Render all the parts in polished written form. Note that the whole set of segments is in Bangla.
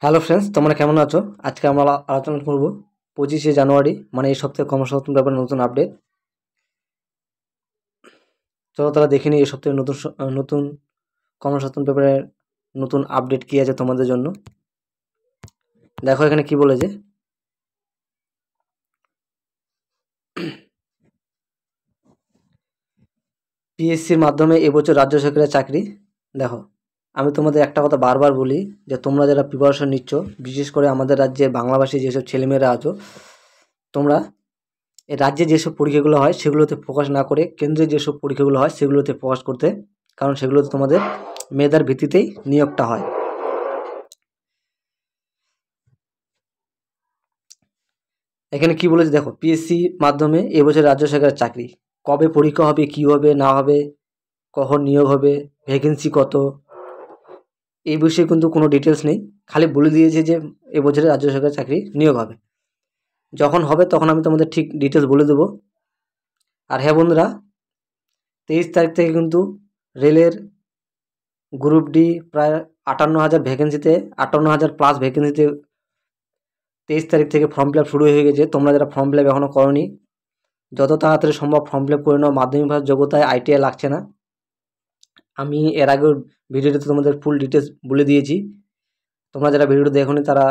হ্যালো ফ্রেন্ডস, তোমরা কেমন আছো? আজকে আমরা আলোচনা করব 25শে জানুয়ারি, মানে এই সপ্তাহে কর্মসংস্থান ব্যাপারে নতুন আপডেট। চলো তারা দেখে নিই এই সপ্তাহে নতুন কর্মসংস্থান ব্যাপারে নতুন আপডেট কি আছে তোমাদের জন্য। দেখো এখানে কি বলেছে। পিএসসির মাধ্যমে এবছর রাজ্য সরকারের চাকরি। দেখো, আমি তোমাদের একটা কথা বারবার বলি যে তোমরা যারা প্রিপারেশন নিচ্ছ, বিশেষ করে আমাদের রাজ্যে বাংলাভাষী যেসব ছেলেমেয়েরা আছো, তোমরা এই রাজ্যে যেসব পরীক্ষাগুলো হয় সেগুলোতে ফোকাস না করে কেন্দ্রে যেসব পরীক্ষাগুলো হয় সেগুলোতে ফোকাস করতে, কারণ সেগুলোতে তোমাদের মেধার ভিত্তিতেই নিয়োগটা হয়। এখানে কি বলেছে দেখো, পিএসসি মাধ্যমে এবছর রাজ্য সরকারের চাকরি, কবে পরীক্ষা হবে, কি হবে না হবে, কখন নিয়োগ হবে, ভ্যাকেন্সি কত, এই বিষয়ে কিন্তু কোনো ডিটেলস নেই। খালি বলে দিয়েছে যে এবছরে রাজ্য সরকারের চাকরি নিয়োগ হবে। যখন হবে তখন আমি তোমাদের ঠিক ডিটেলস বলে দেবো। আর হ্যাঁ বন্ধুরা, 23 তারিখ থেকে কিন্তু রেলের গ্রুপ ডি প্রায় 58,000 ভ্যাকেন্সিতে, 58,000 প্লাস ভ্যাকেন্সিতে 23 তারিখ থেকে ফর্ম ফিল আপ শুরু হয়ে গেছে। তোমরা যারা ফর্ম ফিল আপ এখনও করোনি, যত তাড়াতাড়ি সম্ভব ফর্ম ফিল আপ করে নাও। মাধ্যমিক পাস যোগ্যতায় আইটিআই লাগছে না। আমি এর আগের ভিডিওতে তোমাদের ফুল ডিটেলস বলে দিয়েছি। তোমরা যারা ভিডিওটা দেখোনি তারা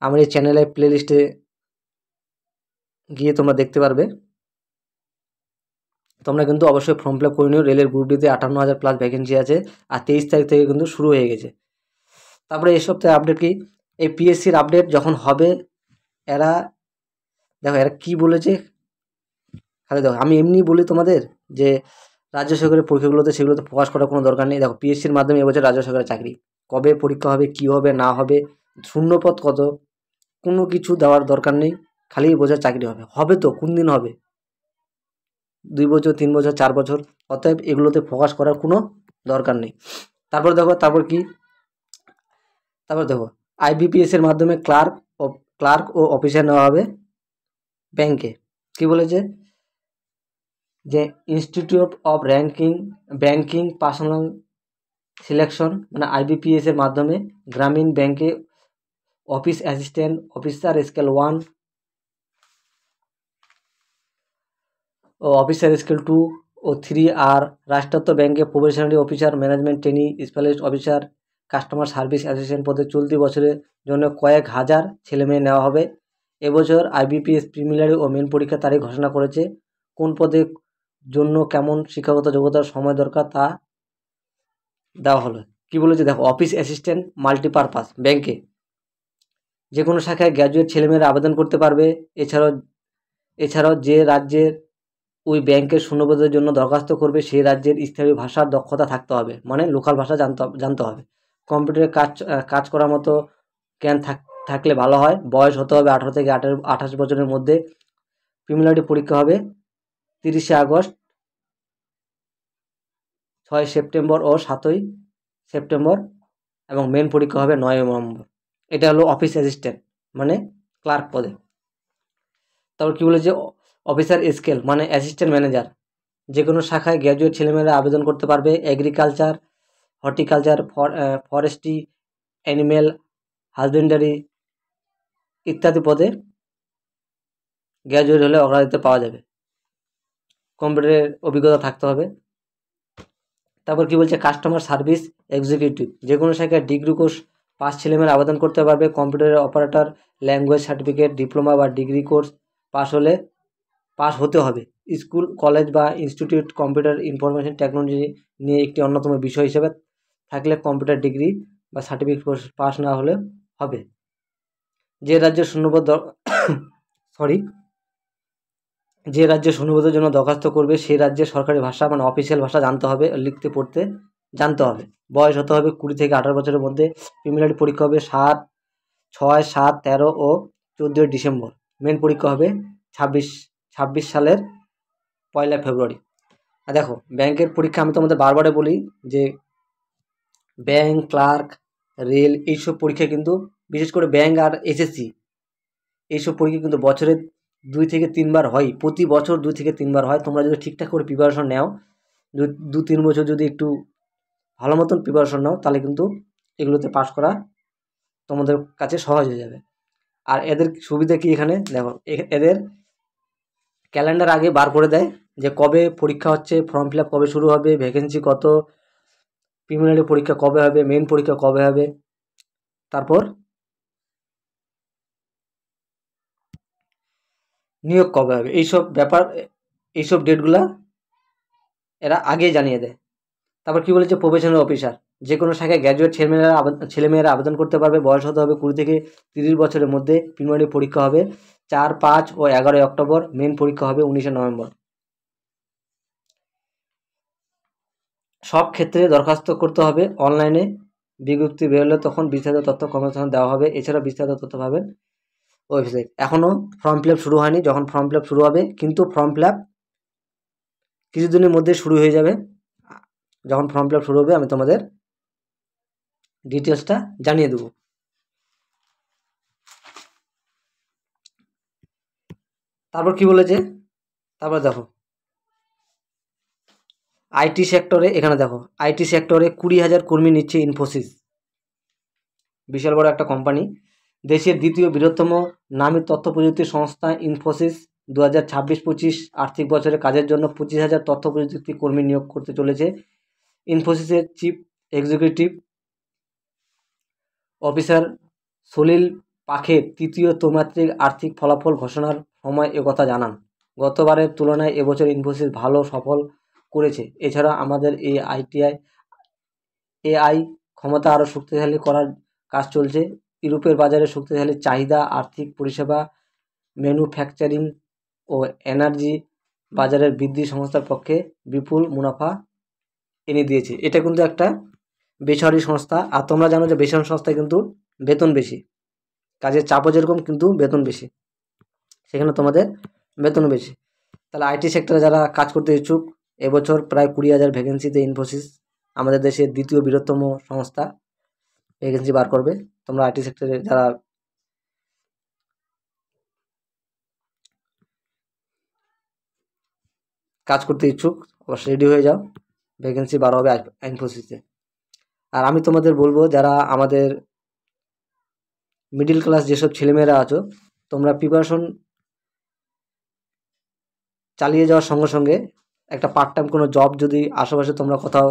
আমার এই চ্যানেলে প্লে লিস্টে গিয়ে তোমরা দেখতে পারবে। তোমরা কিন্তু অবশ্যই ফর্ম ফিল আপ করে নিও। রেলের গ্রুপ ডিতে 58,000 প্লাস ভ্যাকেন্সি আছে, আর 23 তারিখ থেকে কিন্তু শুরু হয়ে গেছে। তারপরে এই সপ্তাহে আপডেট কি, এই পিএসসির আপডেট যখন হবে, এরা দেখো এরা কি বলেছে। খালি দেখো, আমি এমনি বলি তোমাদের যে রাজ্য সরকারের পরীক্ষাগুলোতে সেগুলোতে ফোকাস করার কোনো দরকার নেই। দেখো, পিএসসির মাধ্যমে এবছর রাজ্য সরকারের চাকরি, কবে পরীক্ষা হবে, কি হবে না হবে, শূন্যপদ কত, কোনো কিছু দেওয়ার দরকার নেই। খালি এবছর চাকরি হবে। হবে তো কোন দিন হবে? 2 বছর, 3 বছর, 4 বছর। অতএব এগুলোতে ফোকাস করার কোনো দরকার নেই। তারপর দেখো, তারপর দেখো আইবিপিএস এর মাধ্যমে ক্লার্ক ও অফিসার নেওয়া হবে ব্যাংকে। কি বলেছে যে institute of banking personal selection, মানে আইবিপিএস এর মাধ্যমে গ্রামীণ ব্যাংকে অফিস অ্যাসিস্ট্যান্ট অফিসার স্কেল 1 ও অফিসার স্কেল 2 ও 3, আর রাষ্ট্রায়ত্ত ব্যাংকে probationary officer, management trainee, specialist officer, customer service assistant পদে চলতি বছরের জন্য কয়েক হাজার ছেলেমেয়ে নেওয়া হবে। এবছর আইবিপিএস প্রিলিমিনারি ও মেন পরীক্ষার তারিখ ঘোষণা করেছে। কোন পদের জন্য কেমন শিক্ষাগত যোগ্যতার সময় দরকার তা দেওয়া হলো। কি বলেছে দেখো, অফিস অ্যাসিস্ট্যান্ট মাল্টিপারপাস ব্যাংকে যে কোনো শাখায় গ্র্যাজুয়েট ছেলেমেয়েরা আবেদন করতে পারবে। এছাড়াও যে রাজ্যের ওই ব্যাংকের শূন্যপদের জন্য দরখাস্ত করবে সেই রাজ্যের স্থানীয় ভাষার দক্ষতা থাকতে হবে, মানে লোকাল ভাষা জানতে হবে। কম্পিউটারে কাজ করার মতো জ্ঞান থাকলে ভালো হয়। বয়স হতে হবে 18 থেকে 28 বছরের মধ্যে। প্রিলিমিনারি পরীক্ষা হবে 30শে আগস্ট, 6 সেপ্টেম্বর ও 7ই সেপ্টেম্বর, এবং মেন পরীক্ষা হবে 9 নভেম্বর। এটা হলো অফিস অ্যাসিস্ট্যান্ট, মানে ক্লার্ক পদে। তারপর কি বলেছে, অফিসার স্কেল মানে অ্যাসিস্ট্যান্ট ম্যানেজার যে কোনো শাখায় গ্র্যাজুয়েট ছেলেমেয়েরা আবেদন করতে পারবে। Agriculture, horticulture, forestry, animal husbandry ইত্যাদি পদে গ্র্যাজুয়েট হলে অগ্রাধিকার পাওয়া যাবে। কম্পিউটারের অভিজ্ঞতা থাকতে হবে। তারপর কি বলছে, কাস্টমার সার্ভিস এক্সিকিউটিভ যে কোনো শাখায় ডিগ্রি কোর্স পাস ছেলেমেয়েরা আবেদন করতে পারবে। কম্পিউটারের অপারেটর, ল্যাঙ্গুয়েজ সার্টিফিকেট, ডিপ্লোমা বা ডিগ্রি কোর্স পাস হতে হবে। স্কুল, কলেজ বা ইনস্টিটিউট কম্পিউটার ইনফরমেশন টেকনোলজি নিয়ে একটি অন্যতম বিষয় হিসেবে থাকলে কম্পিউটার ডিগ্রি বা সার্টিফিকেট কোর্স পাস না হলে হবে। যে রাজ্যের যে রাজ্যে শূন্যপদের জন্য দরখাস্ত করবে সেই রাজ্যের সরকারি ভাষা, মানে অফিসিয়াল ভাষা জানতে হবে, লিখতে পড়তে জানতে হবে। বয়স হতে হবে 20 থেকে 18 বছরের মধ্যে। প্রিলিমিনারি পরীক্ষা হবে 6, 7, 13 ও 14 ডিসেম্বর। মেন পরীক্ষা হবে 26 সালের 1 ফেব্রুয়ারি। আর দেখো, ব্যাংকের পরীক্ষা আমি তোমাদের বারবারে বলি যে ব্যাংক, ক্লার্ক, রেল এইসব পরীক্ষা কিন্তু, বিশেষ করে ব্যাংক আর এসএসসি, এইসব পরীক্ষা কিন্তু বছরে 2 থেকে 3 বার হয়। প্রতি বছর 2 থেকে 3 বার হয়। তোমরা যদি ঠিকঠাক করে প্রিপারেশন নাও, 2-3 বছর যদি একটু ভালো মতন প্রিপারেশন নাও, তাহলে কিন্তু এগুলোতে পাস করা তোমাদের কাছে সহজ হয়ে যাবে। আর এদের সুবিধা কি, এখানে দেখো এদের ক্যালেন্ডার আগে বার করে দেয় যে কবে পরীক্ষা হচ্ছে, ফর্ম ফিল আপ কবে শুরু হবে, ভ্যাকেন্সি কত, প্রিলিমিনারি পরীক্ষা কবে হবে, মেইন পরীক্ষা কবে হবে, তারপর নিয়োগ কবে হবে, এইসব ব্যাপার, এইসব ডেটগুলা এরা আগেই জানিয়ে দেয়। তারপর কি বলেছে, প্রফেশনাল অফিসার, যে কোনো শাখায় গ্র্যাজুয়েট ছেলেমেয়েরা আবেদন করতে পারবে। বয়স হতে হবে 20 থেকে 30 বছরের মধ্যে। প্রিলিমিনারি পরীক্ষা হবে 4, 5 ও 11 অক্টোবর। মেন পরীক্ষা হবে 19 নভেম্বর। সব ক্ষেত্রে দরখাস্ত করতে হবে অনলাইনে। বিজ্ঞপ্তি বেরোলে তখন বিস্তারিত তথ্য কর্মসংস্থান দেওয়া হবে। এছাড়া বিস্তারিত তথ্য পাবেন ওয়েবসাইট। এখনও ফর্ম ফিল আপ শুরু হয়নি, যখন ফর্ম ফিল আপ শুরু হবে, কিন্তু ফর্ম ফিল আপ কিছুদিনের মধ্যে শুরু হয়ে যাবে। যখন ফর্ম ফিল আপ শুরু হবে আমি তোমাদের ডিটেলসটা জানিয়ে দেবো। তারপর কি বলেছে, তারপর দেখো আইটি সেক্টরে, এখানে দেখো আইটি সেক্টরে 20,000 কর্মী নিচ্ছে ইনফোসিস। বিশাল বড় একটা কোম্পানি। দেশের দ্বিতীয় বৃহত্তম নামী তথ্য প্রযুক্তি সংস্থা ইনফোসিস 2026-25 আর্থিক বছরে কাজের জন্য 25,000 তথ্য প্রযুক্তি কর্মী নিয়োগ করতে চলেছে। ইনফোসিসের চিফ এক্সিকিউটিভ অফিসার সলিল পাখের তৃতীয় ত্রৈমাসিক আর্থিক ফলাফল ঘোষণার সময় একথা জানান। গতবারের তুলনায় এবছর ইনফোসিস ভালো সফল করেছে। এছাড়া আমাদের এই এআই ক্ষমতা আরও শক্তিশালী করার কাজ চলছে। ইউরোপের বাজারে শক্তিশালী চাহিদা, আর্থিক পরিষেবা, ম্যানুফ্যাকচারিং ও এনার্জি বাজারের বৃদ্ধি সংস্থার পক্ষে বিপুল মুনাফা এনে দিয়েছে। এটা কিন্তু একটা বেসরকারি সংস্থা। আর তোমরা জানো যে বেসরকারি সংস্থায় কিন্তু বেতন বেশি, কাজের চাপও যেরকম কিন্তু বেতন বেশি, সেখানে তোমাদের বেতন বেশি। তাহলে আইটি সেক্টরে যারা কাজ করতে ইচ্ছুক, এবছর প্রায় 20,000 ভ্যাকেন্সিতে ইনফোসিস আমাদের দেশের দ্বিতীয় বৃহত্তম সংস্থা ভ্যাকেন্সি বার করবে। তোমরা আইটি সেক্টরে যারা কাজ করতে ইচ্ছুক অবশ্যই রেডি হয়ে যাও, ভ্যাকেন্সি বার হবে ইনফোসিসে। আর আমি তোমাদের বলবো, যারা আমাদের মিডিল ক্লাস যেসব ছেলেমেয়েরা আছো, তোমরা প্রিপারেশন চালিয়ে যাওয়ার সঙ্গে সঙ্গে একটা পার্ট টাইম কোনো জব যদি আশেপাশে তোমরা কোথাও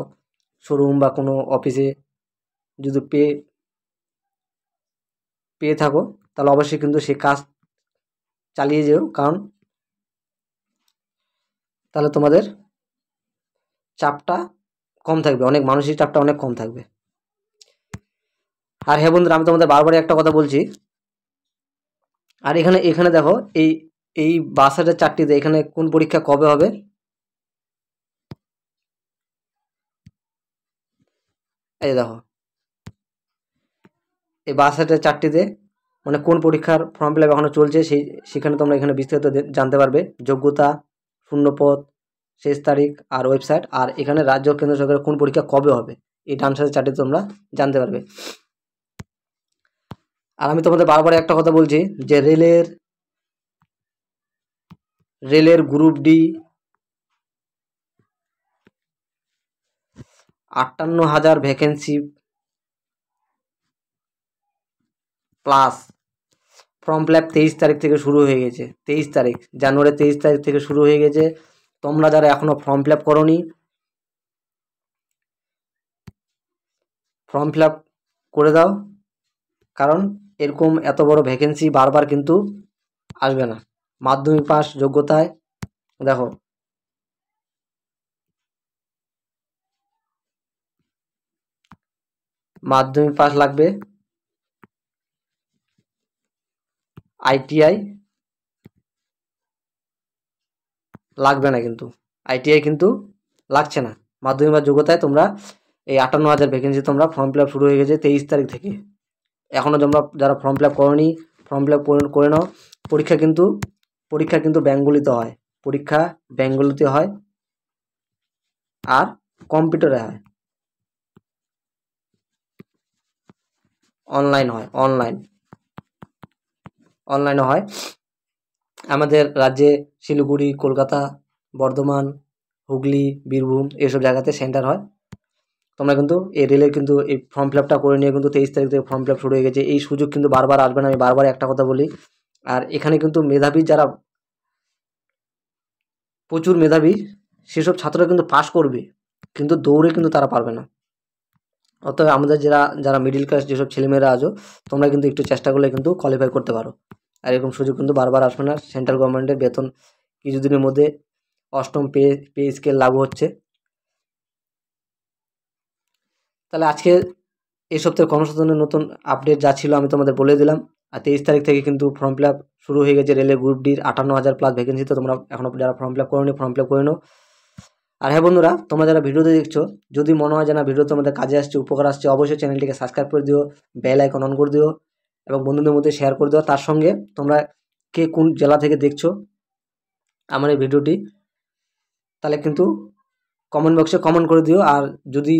শোরুম বা কোনো অফিসে যদি পেয়ে থাকো, তাহলে অবশ্যই কিন্তু সে কাজ চালিয়ে যেও, কারণ তাহলে তোমাদের চাপটা কম থাকবে, অনেক মানসিক চাপটা অনেক কম থাকবে। আর হ্যাঁ বন্ধুরা, আমি তোমাদের বারবারই একটা কথা বলছি। আর এখানে এখানে দেখো এই এই 62,004টিতে এখানে কোন পরীক্ষা কবে হবে, এই দেখো এই 62,004টিতে মানে কোন পরীক্ষার ফর্ম ফিল আপ এখনো চলছে, সেখানে তোমরা এখানে বিস্তারিত জানতে পারবে। যোগ্যতা, শূন্যপদ, শেষ তারিখ আর ওয়েবসাইট। আর এখানে রাজ্য কেন্দ্র সরকারের কোন পরীক্ষা কবে হবে, এই ডান সাইডের চারটি তোমরা জানতে পারবে। আর আমি তোমাদের বারবার একটা কথা বলছি যে রেলের group D 58,000 vacancy plus form fill up 23 তারিখ থেকে শুরু হয়ে গেছে। 23 তারিখ, জানুয়ারি 23 তারিখ থেকে শুরু হয়ে গেছে। তোমরা যারা এখনো ফর্ম ফিল আপ করোনি, ফর্ম ফিল আপ করে দাও, কারণ এরকম এত বড় ভ্যাকেন্সি বারবার কিন্তু আসবে না। মাধ্যমিক পাস যোগ্যতায় দেখো মাধ্যমিক পাস লাগবে, আইটিআই লাগবে না, কিন্তু আইটিআই কিন্তু লাগছে না। মাধ্যমিক পাস যোগ্যতায় তোমরা এই 58,000 ভ্যাকেন্সি তোমরা ফর্ম ফিল আপ শুরু হয়ে গেছে 23 তারিখ থেকে। এখনও তোমরা যারা ফর্ম ফিল আপ করোনি, ফর্ম ফিল আপ করে নাও। পরীক্ষা কিন্তু বেঙ্গলিতে হয়, পরীক্ষা বেঙ্গলিতে হয় আর কম্পিউটারে হয়, অনলাইনে হয়। আমাদের রাজ্যে শিলিগুড়ি, কলকাতা, বর্ধমান, হুগলি, বীরভূম এসব জায়গাতে সেন্টার হয়। তোমরা কিন্তু এই রেলের কিন্তু এই ফর্ম ফিল আপটা করে নিয়ে কিন্তু 23 তারিখ থেকে ফর্ম ফিল আপ শুরু হয়ে গেছে। এই সুযোগ কিন্তু বারবার আসবে না, আমি বারবার একটা কথা বলি। আর এখানে কিন্তু মেধাবী যারা প্রচুর মেধাবী সেসব ছাত্ররা কিন্তু পাস করবে, কিন্তু দৌড়ে কিন্তু তারা পারবে না। অতএব আমাদের যারা যারা মিডিল ক্লাস যেসব ছেলেমেয়েরা আছো, তোমরা কিন্তু একটু চেষ্টা করলে কিন্তু কোয়ালিফাই করতে পারো। আর এরকম সুযোগ কিন্তু বারবার আসবে না। সেন্ট্রাল গভর্নমেন্টের বেতন কিছুদিনের মধ্যে অষ্টম পে স্কেল লাগু হচ্ছে। তাহলে আজকে এই সপ্তাহের কর্মসংস্থানের নতুন আপডেট যা ছিল আমি তোমাদের বলে দিলাম। আর 23 তারিখ থেকে কিন্তু ফর্ম ফিল আপ শুরু হয়ে গেছে রেলের গ্রুপ ডির 58,000 প্লাস ভ্যাকেন্সিতে। তোমরা এখনও যারা ফর্ম ফিল আপ করোনি ফর্ম ফিল আপ করে নাও। আর হ্যাঁ বন্ধুরা, তোমরা যারা ভিডিওতে দেখছো, যদি মনে হয় যে না ভিডিও তোমাদের কাজে আসছে, উপকার আসছে, অবশ্যই চ্যানেলটিকে সাবস্ক্রাইব করে দিও, বেল আইকন অন করে দিও এবং বন্ধুদের মধ্যে শেয়ার করে দিও। তার সঙ্গে তোমরা কে কোন জেলা থেকে দেখছো আমার এই ভিডিওটি, তাহলে কিন্তু কমেন্ট বক্সে কমেন্ট করে দিও। আর যদি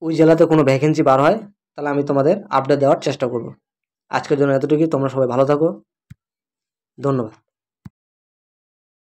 ওই জেলাতে কোনো ভ্যাকেন্সি বার হয়, তাহলে আমি তোমাদের আপডেট দেওয়ার চেষ্টা করব। আজকের জন্য এতটুকুই। তোমরা সবাই ভালো থাকো। ধন্যবাদ।